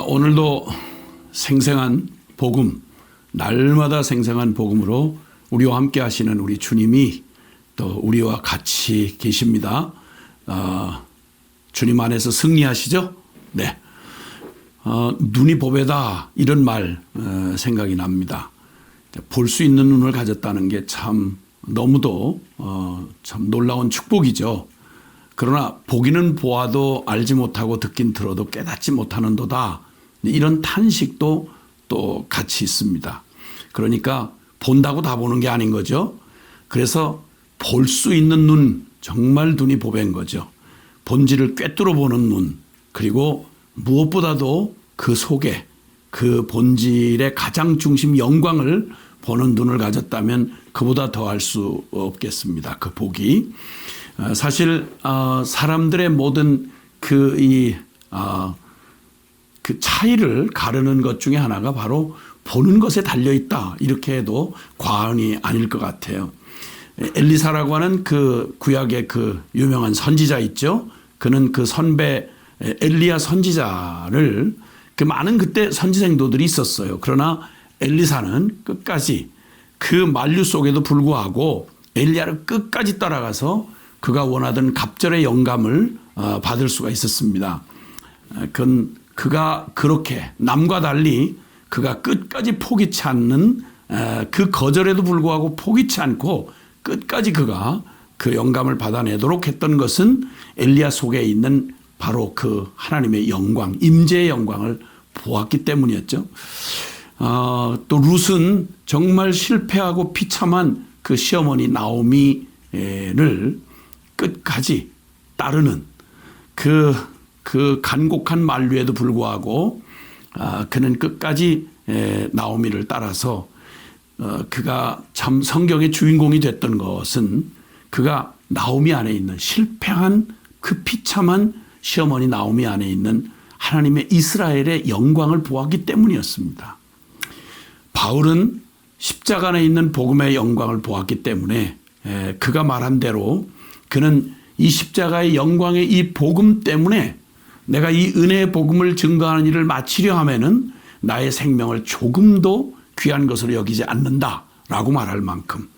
오늘도 생생한 복음, 날마다 생생한 복음으로 우리와 함께 하시는 우리 주님이 또 우리와 같이 계십니다. 주님 안에서 승리하시죠? 네. 눈이 보배다 이런 말 생각이 납니다. 볼 수 있는 눈을 가졌다는 게 참 너무도 참 놀라운 축복이죠. 그러나 보기는 보아도 알지 못하고 듣긴 들어도 깨닫지 못하는도다. 이런 탄식도 또 같이 있습니다. 그러니까 본다고 다 보는 게 아닌 거죠. 그래서 볼 수 있는 눈, 정말 눈이 보배인 거죠. 본질을 꿰뚫어 보는 눈, 그리고 무엇보다도 그 속에 그 본질의 가장 중심 영광을 보는 눈을 가졌다면 그보다 더할 수 없겠습니다. 그 복이. 사실 사람들의 모든 그 차이를 가르는 것 중에 하나가 바로 보는 것에 달려있다. 이렇게 해도 과언이 아닐 것 같아요. 엘리사라고 하는 그 구약의 그 유명한 선지자 있죠. 그는 그 선배 엘리야 선지자를 그 많은 그때 선지생도들이 있었어요. 그러나 엘리사는 끝까지 그 만류 속에도 불구하고 엘리야를 끝까지 따라가서 그가 원하던 갑절의 영감을 받을 수가 있었습니다. 그가 그렇게 남과 달리 그가 끝까지 포기치 않는 그 거절에도 불구하고 포기치 않고 끝까지 그가 그 영감을 받아내도록 했던 것은 엘리야 속에 있는 바로 그 하나님의 영광, 임재의 영광을 보았기 때문이었죠. 또 룻은 정말 실패하고 비참한 그 시어머니 나오미를 끝까지 따르는 그 간곡한 만류에도 불구하고 그는 끝까지 나오미를 따라서 그가 참 성경의 주인공이 됐던 것은 그가 나오미 안에 있는 실패한 그 비참한 시어머니 나오미 안에 있는 하나님의 이스라엘의 영광을 보았기 때문이었습니다. 바울은 십자가 안에 있는 복음의 영광을 보았기 때문에 그가 말한 대로 그는 이 십자가의 영광의 이 복음 때문에 내가 이 은혜의 복음을 증거하는 일을 마치려 하면은 나의 생명을 조금도 귀한 것으로 여기지 않는다라고 말할 만큼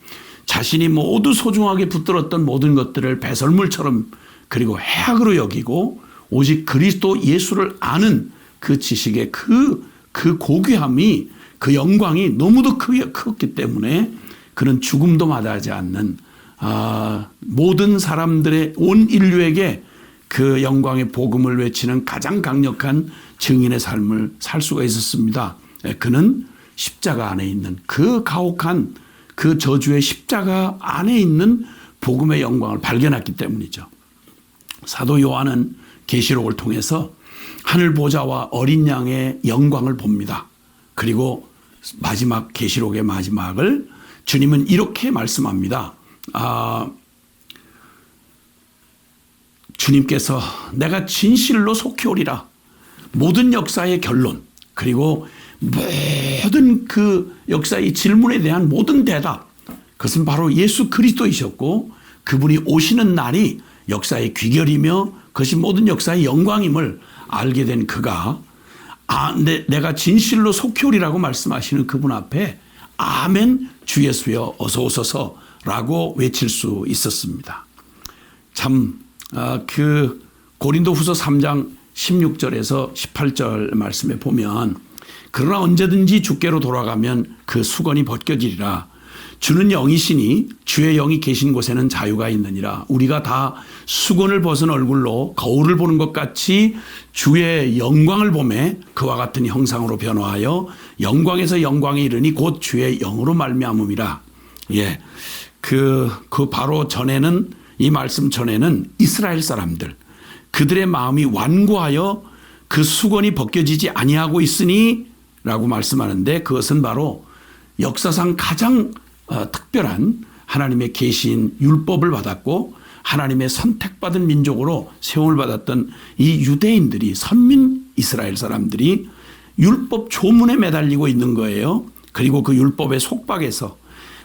자신이 모두 소중하게 붙들었던 모든 것들을 배설물처럼 그리고 해악으로 여기고 오직 그리스도 예수를 아는 그 지식의 그 고귀함이 그 영광이 너무도 컸기 때문에 그는 죽음도 마다하지 않는 모든 사람들의 온 인류에게 그 영광의 복음을 외치는 가장 강력한 증인의 삶을 살 수가 있었습니다. 그는 십자가 안에 있는 그 가혹한 그 저주의 십자가 안에 있는 복음의 영광을 발견했기 때문이죠. 사도 요한은 계시록을 통해서 하늘 보좌와 어린 양의 영광을 봅니다. 그리고 마지막 계시록의 마지막을 주님은 이렇게 말씀합니다. 주님께서 내가 진실로 속히 오리라. 모든 역사의 결론 그리고 모든 그 역사의 질문에 대한 모든 대답 그것은 바로 예수 그리스도이셨고 그분이 오시는 날이 역사의 귀결이며 그것이 모든 역사의 영광임을 알게 된 그가 내가 진실로 속히 오리라고 말씀하시는 그분 앞에 아멘 주 예수여 어서 오소서라고 외칠 수 있었습니다. 참 그 고린도후서 3장 16절에서 18절 말씀에 보면 그러나 언제든지 주께로 돌아가면 그 수건이 벗겨지리라. 주는 영이시니 주의 영이 계신 곳에는 자유가 있느니라. 우리가 다 수건을 벗은 얼굴로 거울을 보는 것 같이 주의 영광을 보매 그와 같은 형상으로 변화하여 영광에서 영광에 이르니 곧 주의 영으로 말미암음이라. 예, 그 바로 전에는 이 말씀 전에는 이스라엘 사람들 그들의 마음이 완고하여 그 수건이 벗겨지지 아니하고 있으니 라고 말씀하는데 그것은 바로 역사상 가장 특별한 하나님의 계시인 율법을 받았고 하나님의 선택받은 민족으로 세움을 받았던 이 유대인들이 선민 이스라엘 사람들이 율법 조문에 매달리고 있는 거예요. 그리고 그 율법의 속박에서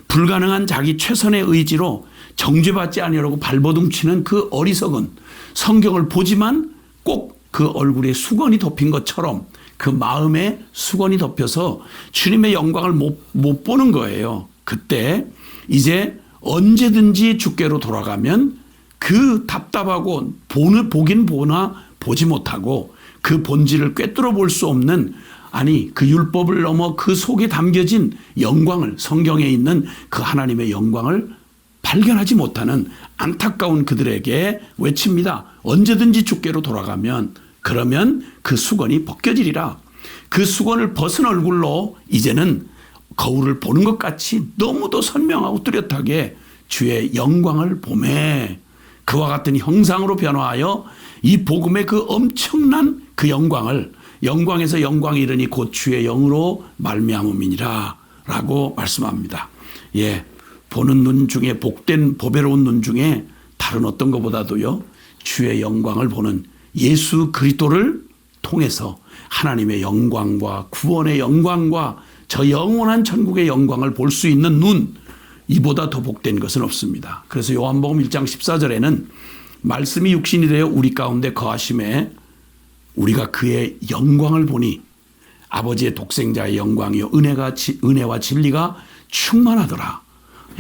불가능한 자기 최선의 의지로 정죄받지 아니하려고 발버둥치는 그 어리석은 성경을 보지만 꼭 그 얼굴에 수건이 덮인 것처럼 그 마음에 수건이 덮여서 주님의 영광을 못 보는 거예요. 그때 이제 언제든지 주께로 돌아가면 그 답답하고 보긴 보나 보지 못하고 그 본질을 꿰뚫어 볼 수 없는, 아니 그 율법을 넘어 그 속에 담겨진 영광을, 성경에 있는 그 하나님의 영광을 발견하지 못하는 안타까운 그들에게 외칩니다. 언제든지 주께로 돌아가면, 그러면 그 수건이 벗겨지리라. 그 수건을 벗은 얼굴로 이제는 거울을 보는 것 같이 너무도 선명하고 뚜렷하게 주의 영광을 보매 그와 같은 형상으로 변화하여 이 복음의 그 엄청난 그 영광을, 영광에서 영광에 이르니 곧 주의 영으로 말미암음이니라 라고 말씀합니다. 예, 보는 눈 중에, 복된 보배로운 눈 중에 다른 어떤 것보다도요, 주의 영광을 보는 예수 그리스도를 통해서 하나님의 영광과 구원의 영광과 저 영원한 천국의 영광을 볼 수 있는 눈, 이보다 더 복된 것은 없습니다. 그래서 요한복음 1장 14절에는 말씀이 육신이 되어 우리 가운데 거하심에 우리가 그의 영광을 보니 아버지의 독생자의 영광이요 은혜와 진리가 충만하더라.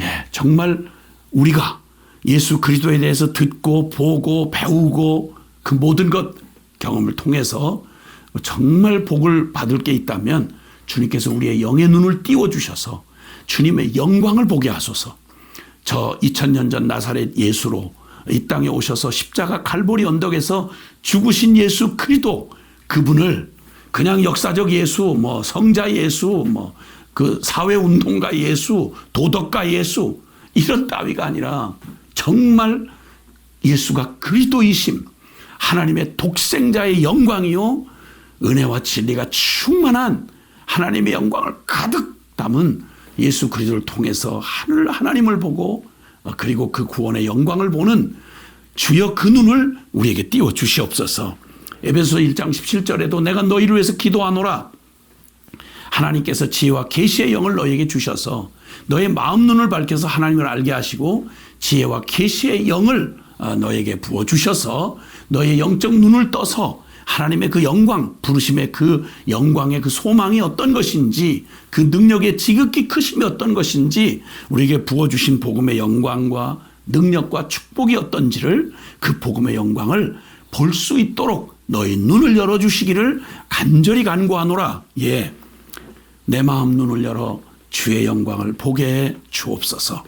예, 정말 우리가 예수 그리스도에 대해서 듣고 보고 배우고 그 모든 것 경험을 통해서 정말 복을 받을 게 있다면 주님께서 우리의 영의 눈을 띄워주셔서 주님의 영광을 보게 하소서. 저 2000년 전 나사렛 예수로 이 땅에 오셔서 십자가 갈보리 언덕에서 죽으신 예수 그리스도, 그분을 그냥 역사적 예수, 성자 예수, 그 사회운동가 예수, 도덕가 예수, 이런 따위가 아니라 정말 예수가 그리스도이심, 하나님의 독생자의 영광이요 은혜와 진리가 충만한 하나님의 영광을 가득 담은 예수 그리스도를 통해서 하나님을 보고 그리고 그 구원의 영광을 보는 주여 그 눈을 우리에게 띄워 주시옵소서. 에베소 1장 17절에도 내가 너희를 위해서 기도하노라. 하나님께서 지혜와 계시의 영을 너희에게 주셔서 너의 마음 눈을 밝혀서 하나님을 알게 하시고 지혜와 계시의 영을 너에게 부어주셔서 너의 영적 눈을 떠서 하나님의 그 영광, 부르심의 그 영광의 그 소망이 어떤 것인지, 그 능력의 지극히 크심이 어떤 것인지, 우리에게 부어주신 복음의 영광과 능력과 축복이 어떤지를, 그 복음의 영광을 볼 수 있도록 너희 눈을 열어주시기를 간절히 간구하노라. 예, 내 마음 눈을 열어 주의 영광을 보게 해 주옵소서.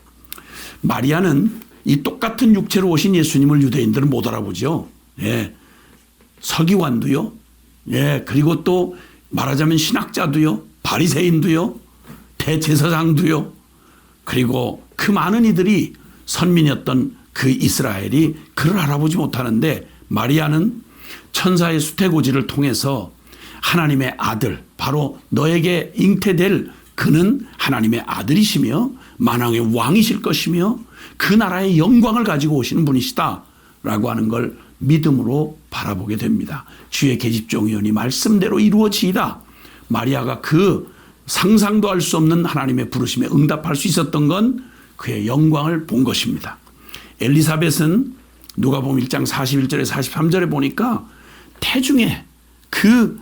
마리아는 이 똑같은 육체로 오신 예수님을 유대인들은 못 알아보죠. 예, 서기관도요. 예, 그리고 또 말하자면 신학자도요. 바리새인도요. 대제사장도요. 그리고 그 많은 이들이 선민이었던 그 이스라엘이 그를 알아보지 못하는데, 마리아는 천사의 수태고지를 통해서 하나님의 아들, 바로 너에게 잉태될 그는 하나님의 아들이시며 만왕의 왕이실 것이며 그 나라의 영광을 가지고 오시는 분이시다 라고 하는 걸 믿음으로 바라보게 됩니다. 주의 계집종이오니 말씀대로 이루어지이다. 마리아가 그 상상도 할 수 없는 하나님의 부르심에 응답할 수 있었던 건 그의 영광을 본 것입니다. 엘리사벳은 누가복음 1장 41절에 43절에 보니까 태중에 그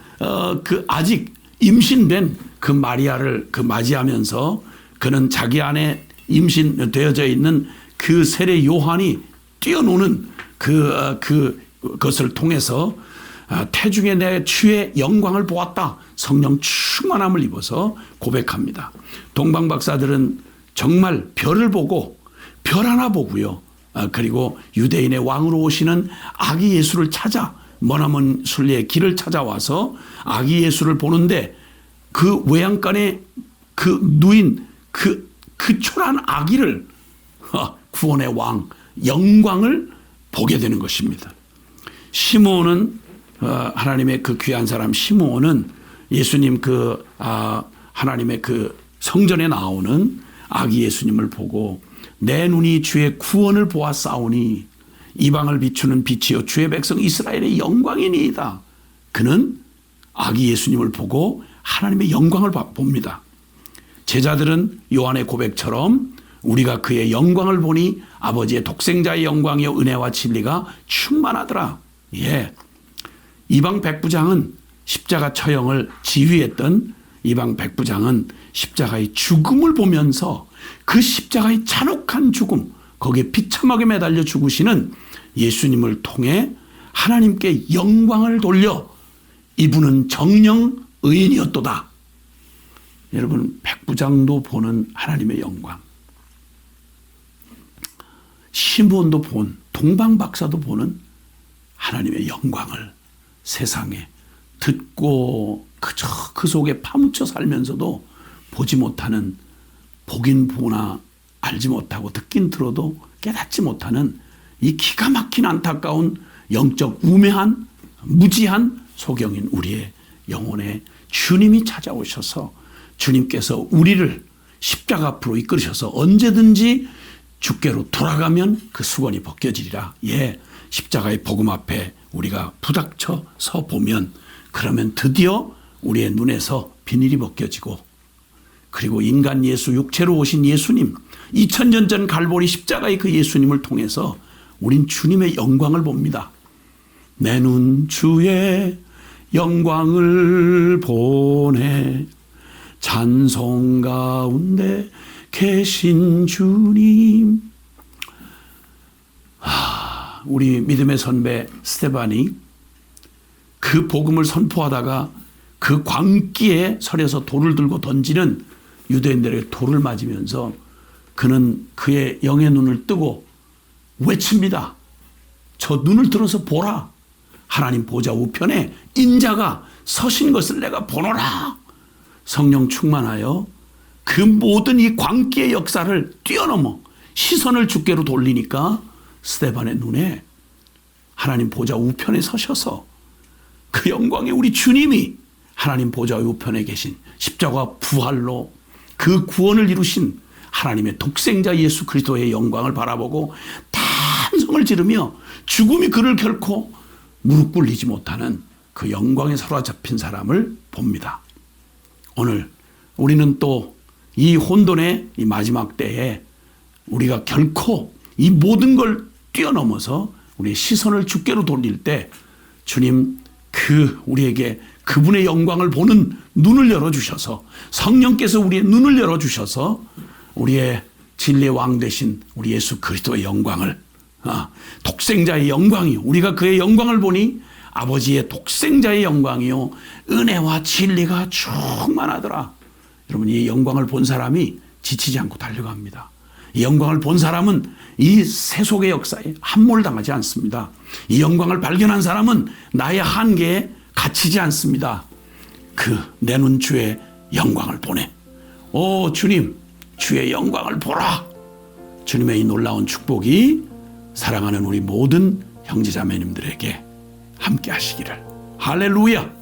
아직 임신된 그 마리아를 맞이하면서 그는 자기 안에 임신되어져 있는 그 세례 요한이 뛰어노는 그것을 통해서 태중에 내 주의 영광을 보았다. 성령 충만함을 입어서 고백합니다. 동방 박사들은 정말 별을 보고, 별 하나 보고요. 그리고 유대인의 왕으로 오시는 아기 예수를 찾아 머나먼 순례의 길을 찾아와서 아기 예수를 보는데 그 외양간에 그 누인 그 초라한 아기를 구원의 왕 영광을 보게 되는 것입니다. 시므온은 하나님의 그 귀한 사람 시므온은 예수님 하나님의 그 성전에 나오는 아기 예수님을 보고 내 눈이 주의 구원을 보았사오니 이방을 비추는 빛이요 주의 백성 이스라엘의 영광이니이다. 그는 아기 예수님을 보고 하나님의 영광을 봅니다. 제자들은 요한의 고백처럼 우리가 그의 영광을 보니 아버지의 독생자의 영광이요 은혜와 진리가 충만하더라. 예. 이방 백부장은 십자가 처형을 지휘했던 이방 백부장은 십자가의 죽음을 보면서 그 십자가의 잔혹한 죽음, 거기에 비참하게 매달려 죽으시는 예수님을 통해 하나님께 영광을 돌려 이분은 정령 의인이었도다. 여러분, 백부장도 보는 하나님의 영광, 시몬도 본, 동방박사도 보는 하나님의 영광을 세상에 듣고 그저 그 속에 파묻혀 살면서도 보지 못하는, 보긴 보나 알지 못하고 듣긴 들어도 깨닫지 못하는 이 기가 막힌 안타까운 영적 우매한 무지한 소경인 우리의 영혼에 주님이 찾아오셔서 주님께서 우리를 십자가 앞으로 이끌으셔서 언제든지 주께로 돌아가면 그 수건이 벗겨지리라. 예, 십자가의 복음 앞에 우리가 부닥쳐 서 보면, 그러면 드디어 우리의 눈에서 비닐이 벗겨지고, 그리고 인간 예수, 육체로 오신 예수님, 2000년 전 갈보리 십자가의 그 예수님을 통해서 우린 주님의 영광을 봅니다. 내 눈 주의 영광을 보네, 찬송 가운데 계신 주님. 우리 믿음의 선배 스데반이 그 복음을 선포하다가 그 광기에 서려서 돌을 들고 던지는 유대인들에게 돌을 맞으면서 그는 그의 영의 눈을 뜨고 외칩니다. 저 눈을 들어서 보라. 하나님 보좌 우편에 인자가 서신 것을 내가 보노라. 성령 충만하여 그 모든 이 광기의 역사를 뛰어넘어 시선을 주께로 돌리니까 스데반의 눈에 하나님 보좌 우편에 서셔서 그 영광의 우리 주님이 하나님 보좌 우편에 계신 십자가 부활로 그 구원을 이루신 하나님의 독생자 예수 그리스도의 영광을 바라보고 탄성을 지르며 죽음이 그를 결코 무릎 꿇리지 못하는 그 영광에 사로잡힌 사람을 봅니다. 오늘 우리는 또 이 혼돈의 이 마지막 때에 우리가 결코 이 모든 걸 뛰어넘어서 우리의 시선을 주께로 돌릴 때 주님 우리에게 그분의 영광을 보는 눈을 열어주셔서, 성령께서 우리의 눈을 열어주셔서 우리의 진리의 왕 되신 우리 예수 그리스도의 영광을, 독생자의 영광이요, 우리가 그의 영광을 보니 아버지의 독생자의 영광이요 은혜와 진리가 충만하더라. 여러분, 이 영광을 본 사람이 지치지 않고 달려갑니다. 이 영광을 본 사람은 이 세속의 역사에 함몰당하지 않습니다. 이 영광을 발견한 사람은 나의 한계에 갇히지 않습니다. 내 눈 주의 영광을 보내. 오 주님, 주의 영광을 보라. 주님의 이 놀라운 축복이 사랑하는 우리 모든 형제자매님들에게 함께 하시기를. 할렐루야.